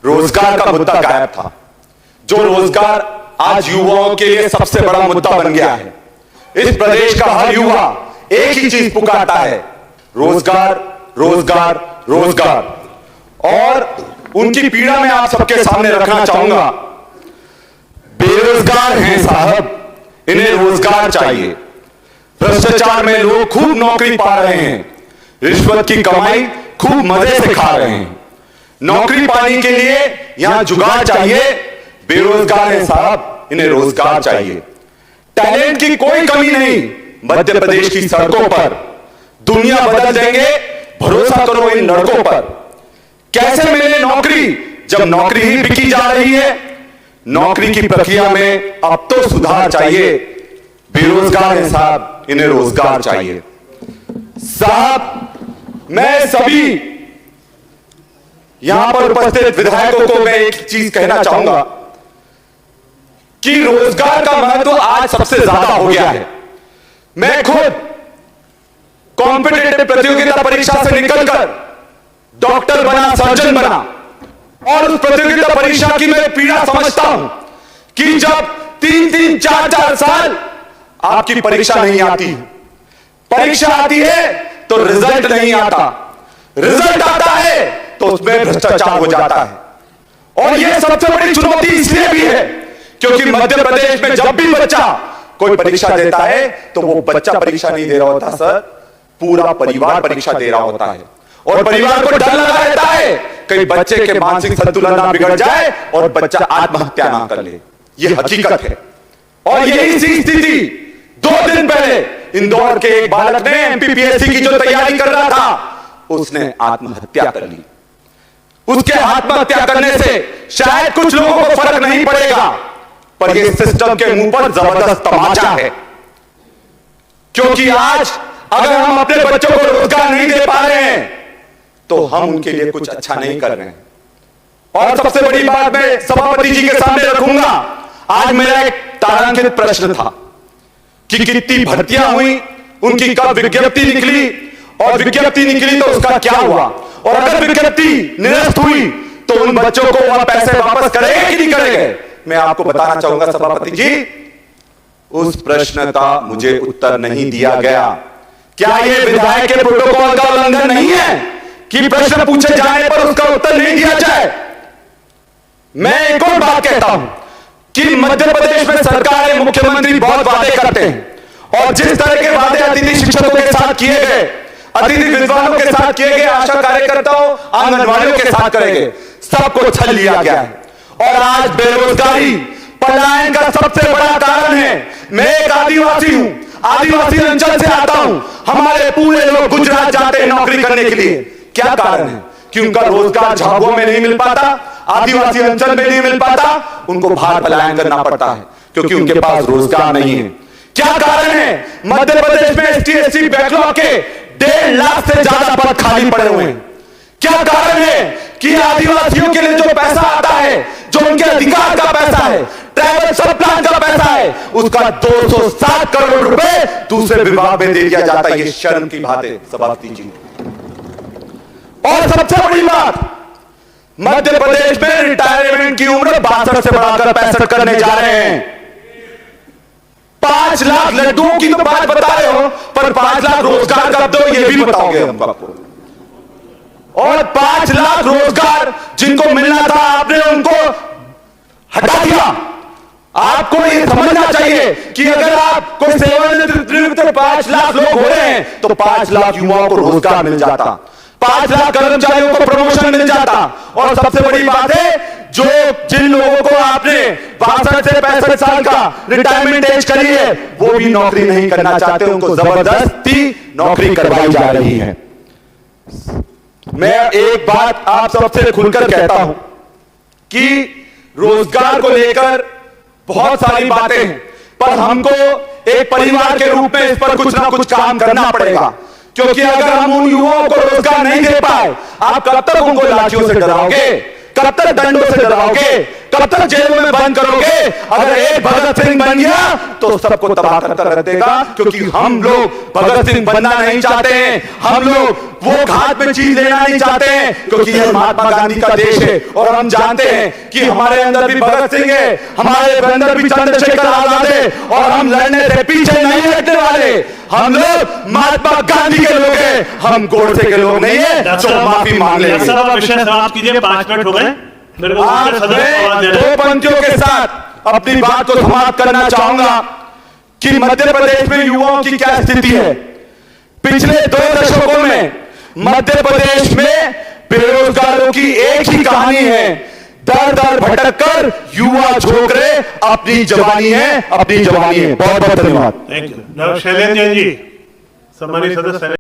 रोजगार का मुद्दा गायब था। जो रोजगार आज युवाओं के लिए सबसे बड़ा मुद्दा बन गया है। इस प्रदेश का हर युवा एक ही चीज पुकारता है, रोजगार, रोजगार, रोजगार। और उनकी पीड़ा मैं आप सबके सामने रखना चाहूंगा। बेरोजगार हैं साहब, इन्हें रोजगार चाहिए। भ्रष्टाचार में लोग खूब नौकरी पा रहे हैं, रिश्वत की कमाई खूब मजे से खा रहे हैं। नौकरी पाने के लिए यहां जुगाड़ चाहिए। बेरोजगार हैं साहब, इन्हें रोजगार चाहिए। टैलेंट की कोई कमी नहीं मध्य प्रदेश की सड़कों पर। दुनिया बदल देंगे, भरोसा करो इन लड़कों पर। कैसे मिले नौकरी जब नौकरी ही बिकी जा रही है। नौकरी की प्रक्रिया में अब तो सुधार चाहिए। बेरोजगार हैं साहब, इन्हें रोजगार चाहिए। साहब, मैं सभी यहां पर उपस्थित विधायकों को मैं एक चीज कहना चाहूंगा कि रोजगार का महत्व आज सबसे ज्यादा हो गया है। मैं खुद कॉम्पिटिटिव प्रतियोगिता परीक्षा से निकलकर डॉक्टर बना, सर्जन बना, और उस प्रतियोगिता परीक्षा की मैं पीड़ा समझता हूं कि जब 3-3, 4-4 साल आपकी परीक्षा नहीं आती, परीक्षा आती है तो रिजल्ट नहीं आता, रिजल्ट आता है तो उसमें भ्रष्टाचार हो जाता है। और यह सबसे बड़ी चुनौती इसलिए भी है क्योंकि मध्य प्रदेश में जब भी बच्चा कोई परीक्षा देता है तो वो बच्चा परीक्षा नहीं दे रहा होता सर, पूरा परिवार परीक्षा दे रहा होता है। और परिवार को डर लगा रहता है कहीं बच्चे के मानसिक संतुलन ना बिगड़ जाए और बच्चा आत्महत्या ना कर ले। यह हकीकत है। और यही सी स्थिति 2 दिन पहले इंदौर के एक बालक ने एमपीपीएससी की जो तैयारी कर रहा था, उसने आत्महत्या कर ली। उसके आत्महत्या करने से शायद कुछ लोगों को फर्क नहीं पड़ेगा, पर यह सिस्टम के मुंह पर जबरदस्त तमाचा है। क्योंकि आज अगर हम अपने बच्चों को रोजगार नहीं दे पा रहे हैं तो हम उनके लिए कुछ अच्छा नहीं कर रहे हैं। और सबसे बड़ी बात मैं सभापति जी के सामने रखूंगा। आज मेरा एक तारांकित प्रश्न था कि कितनी भर्तियां हुई, उनकी कब विज्ञप्ति निकली, और विज्ञप्ति निकली तो उसका क्या हुआ, और अगर विज्ञप्ति निरस्त हुई तो उन बच्चों को वह पैसे वापस करेंगे कि नहीं करेंगे। मैं आपको बताना चाहूंगा सभापति जी, उस प्रश्न का मुझे उत्तर नहीं दिया गया। क्या यह विधायक के प्रोटोकॉल का उल्लंघन नहीं है कि प्रश्न पूछे जाने पर उसका उत्तर नहीं दिया जाए। मैं एक और बात कहता हूं कि मध्य प्रदेश में सरकार, मुख्यमंत्री बहुत वादे करते हैं, और जिस तरह के वादे अतिथि शिक्षकों के साथ किए गए, अतिथि विद्वानों के साथ किए गए, आशा कार्यकर्ताओं, आंगनवाड़ियों के साथ करेंगे, सबको छल लिया गया है। और आज बेरोजगारी, पलायन का सबसे बड़ा कारण है। मैं एक आदिवासी हूं, आदिवासी अंचल से आता हूं। हमारे पूरे लोग गुजरात जाते हैं नौकरी करने के लिए। क्या कारण है कि उनका रोजगार झाबुआ में नहीं मिल पाता, आदिवासी अंचल में नहीं मिल पाता, उनको बाहर पलायन करना पड़ता है क्योंकि उनके पास रोजगार नहीं है। क्या कारण है मध्य प्रदेश में एसटी एससी बैकलॉग के 1.5 लाख से ज्यादा पद खाली पड़े हुए हैं। क्या कारण है कि आदिवासियों के लिए जो पैसा आता है, जो उनके अधिकार का पैसा है, ट्राइबल सब प्लान का पैसा है, उसका 207 करोड़ रुपए दूसरे विभाग में दे दिया जाता है। ये शर्म की बात है सभापति जी। और सबसे बड़ी बात, मध्य प्रदेश में रिटायरमेंट की उम्र 62 से बढ़ाकर 65 करने जा रहे हैं। 5 लाख लड्डुओं की तो बात बता रहे हो, पर 5 लाख रोजगार कब दो ये भी बताओगे हम आपको। और 5 लाख रोजगार जिनको मिलना था आपने उनको हटा दिया। आपको ये समझना चाहिए कि अगर आप कोई सेवानिवृत्त 5 लाख लोग हो रहे हैं तो 5 लाख युवाओं को रोजगार मिल जाता, 5 लाख कर्मचारियों को प्रमोशन मिल जाता। और सबसे बड़ी बात है, जो जिन लोगों को आपने 62 से 65 साल का रिटायरमेंट एज करी है, वो भी नौकरी नहीं करना चाहते, उनको जबरदस्ती नौकरी करवाई जा रही है। मैं एक बात आप सबसे खुलकर कहता हूं कि रोजगार को लेकर बहुत सारी बातें हैं, पर हमको एक परिवार के रूप में इस पर कुछ ना कुछ काम करना पड़ेगा। क्योंकि अगर हम उन युवाओं को रोजगार नहीं दे पाए, आप कब तक उनको लाठियों से डराओगे, कब तक दंडों से डराओगे, कब तक जेलों में बंद करोगे? अगर एक भगत सिंह बन गया तो सबको तबाह करता रख देगा, क्योंकि हम लोग भगत सिंह बनना नहीं चाहते हैं। हम लोग वो हाथ में चीज लेना नहीं चाहते हैं, क्योंकि यह महात्मा गांधी का देश है और हम जानते हैं कि हमारे अंदर भी भगत सिंह है, हमारे अंदर भी चंद्रशेखर आजाद है, और हम लड़ने से पीछे नहीं हटने वाले। हम लोग महात्मा गांधी के लोग हैं, हम गोडसे के लोग नहीं है जो माफी मांग लेंगे। समाप्त कीजिए, 5 मिनट हो गए। आज मैं 2 पंक्तियों के साथ अपनी बात को समाप्त करना चाहूंगा कि मध्य प्रदेश में युवाओं की क्या स्थिति है। पिछले 2 दशकों में मध्य प्रदेश में बेरोजगारों की एक ही कहानी है, दर दर भटक कर युवा झोंक रहे अपनी जवानी है, अपनी जवानी है। बहुत बहुत धन्यवाद। Thank you. शैलेंद्र जैन जी, सम्मानित सदस्य।